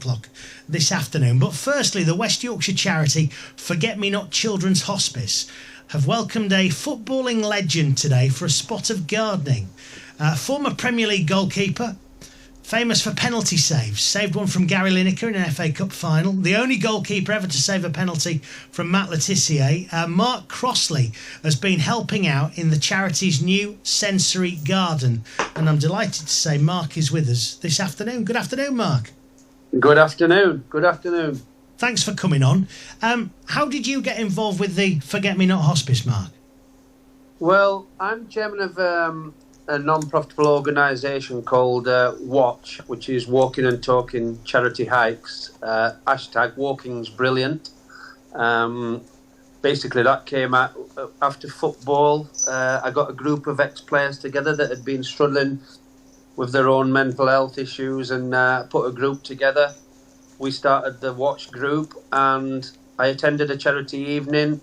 o'clock this afternoon. But firstly, the West Yorkshire charity Forget Me Not Children's Hospice have welcomed a footballing legend today for a spot of gardening. Former Premier League goalkeeper, famous for penalty saves, saved one from Gary Lineker in an FA Cup final. The only goalkeeper ever to save a penalty from Matt Le Tissier. Mark Crossley has been helping out in the charity's new sensory garden. And I'm delighted to say Mark is with us this afternoon. Good afternoon, Mark. Good afternoon. Good afternoon. Thanks for coming on. How did you get involved with the Forget Me Not Hospice, Mark? Well, I'm chairman of a non-profitable organisation called Watch, which is Walking and Talking Charity Hikes. Hashtag Walking's Brilliant. Basically, that came out after football. I got a group of ex-players together that had been struggling with their own mental health issues and put a group together. We started the Watch group and I attended a charity evening,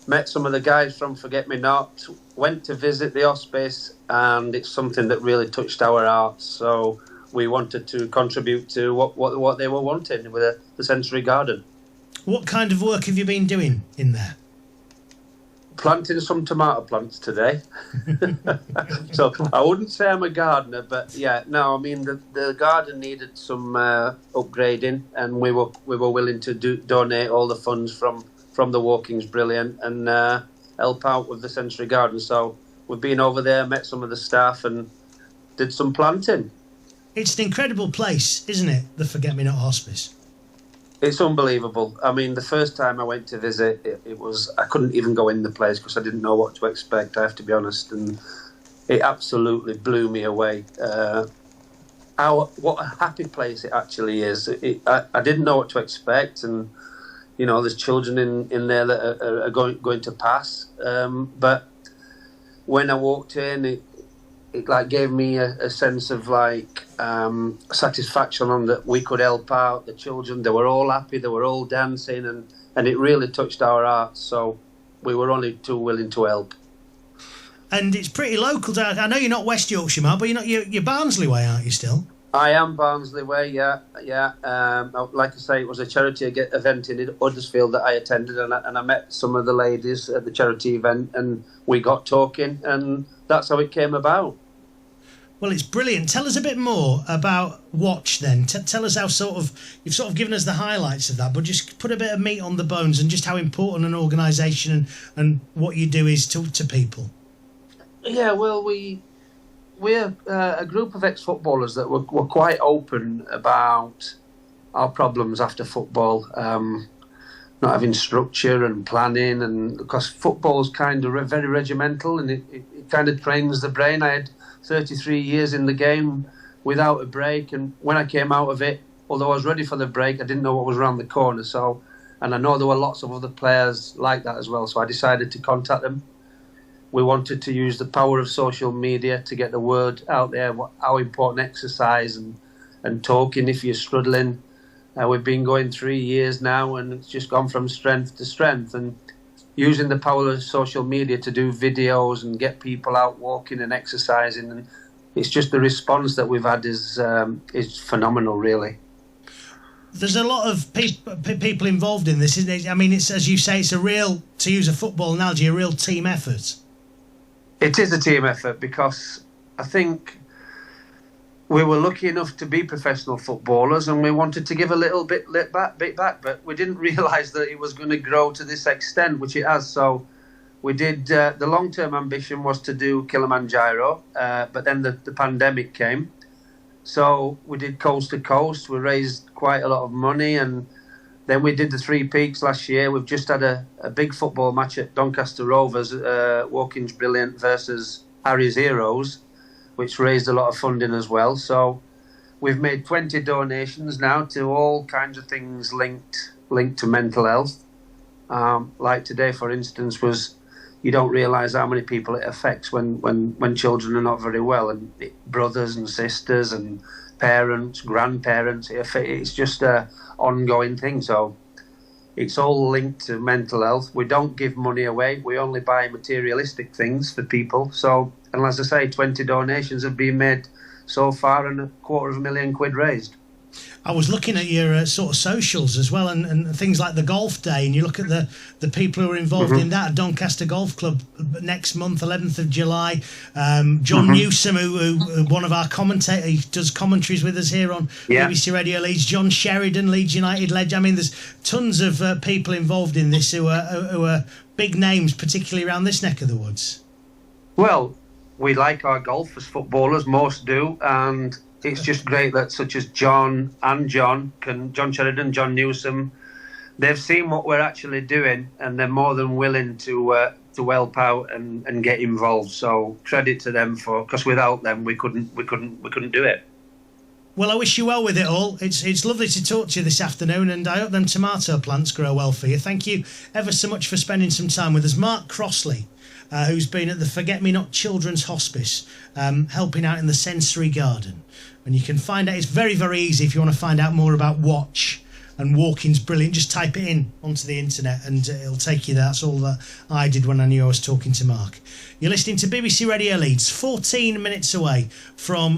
met some of the guys from Forget Me Not, went to visit the hospice, and it's something that really touched our hearts. So we wanted to contribute to what they were wanting with the sensory garden. What kind of work have you been doing in there? Planting some tomato plants today. So I wouldn't say I'm a gardener, but yeah, no, I mean the garden needed some upgrading, and we were willing to donate all the funds from the Walking's Brilliant and help out with the sensory garden. So we've been over there, met some of the staff and did some planting. It's an incredible place, isn't it, the Forget Me Not Hospice? It's unbelievable. I mean, the first time I went to visit, it was, I couldn't even go in the place because I didn't know what to expect, I have to be honest. And it absolutely blew me away. What a happy place it actually is. I didn't know what to expect. And, you know, there's children in there that are going to pass. But when I walked in, it like gave me a sense of like satisfaction on that we could help out the children. They were all happy, they were all dancing, and it really touched our hearts. So we were only too willing to help. And it's pretty local. I know you're not West Yorkshire, Mark, but you're Barnsley way, aren't you still? I am Barnsley way, yeah. Like I say, it was a charity event in Huddersfield that I attended, and I met some of the ladies at the charity event, and we got talking, and that's how it came about. Well, it's brilliant. Tell us a bit more about Watch then. Tell us how you've sort of given us the highlights of that, but just put a bit of meat on the bones and just how important an organisation and what you do is to people. Yeah, well, we're a group of ex-footballers that were quite open about our problems after football, not having structure and planning, and because football's kind of very regimental and it kind of trains the brain. I had 33 years in the game without a break, and when I came out of it, although I was ready for the break, I didn't know what was around the corner. So, and I know there were lots of other players like that as well, so I decided to contact them. We wanted to use the power of social media to get the word out there, how important exercise and talking if you're struggling. We've been going 3 years now, and it's just gone from strength to strength. And using the power of social media to do videos and get people out walking and exercising, and it's just the response that we've had is phenomenal, really. There's a lot of people involved in this, isn't it? I mean, it's, as you say, it's a real, to use a football analogy, a real team effort. It is a team effort because I think we were lucky enough to be professional footballers and we wanted to give a little bit back, but we didn't realise that it was going to grow to this extent, which it has. So we did, the long-term ambition was to do Kilimanjaro, but then the pandemic came. So we did coast to coast, we raised quite a lot of money, and then we did the Three Peaks last year. We've just had a big football match at Doncaster Rovers, Walking's Brilliant versus Harry's Heroes, which raised a lot of funding as well. So we've made 20 donations now to all kinds of things linked to mental health. Like today, for instance, was you don't realise how many people it affects when children are not very well, and brothers and sisters and parents, grandparents. It's just a ongoing thing. So it's all linked to mental health. We don't give money away. We only buy materialistic things for people. So, and as I say, 20 donations have been made so far and £250,000 raised. I was looking at your sort of socials as well, and things like the golf day, and you look at the people who are involved in that. Doncaster Golf Club next month, 11th of July. John Newsom, who one of our commentators, he does commentaries with us here on BBC Radio Leeds. John Sheridan, Leeds United legend. I mean, there's tons of people involved in this who are big names, particularly around this neck of the woods. Well, we like our golf as footballers, most do, and it's just great that such as John Sheridan, John Newsom, they've seen what we're actually doing, and they're more than willing to help out and get involved. So credit to them, because without them we couldn't do it. Well, I wish you well with it all. It's lovely to talk to you this afternoon, and I hope them tomato plants grow well for you. Thank you ever so much for spending some time with us. Mark Crossley, who's been at the Forget-Me-Not Children's Hospice, helping out in the sensory garden. And you can find out, it's very, very easy if you want to find out more about Watch. And walking's brilliant. Just type it in onto the internet and it'll take you there. That's all that I did when I knew I was talking to Mark. You're listening to BBC Radio Leeds, 14 minutes away from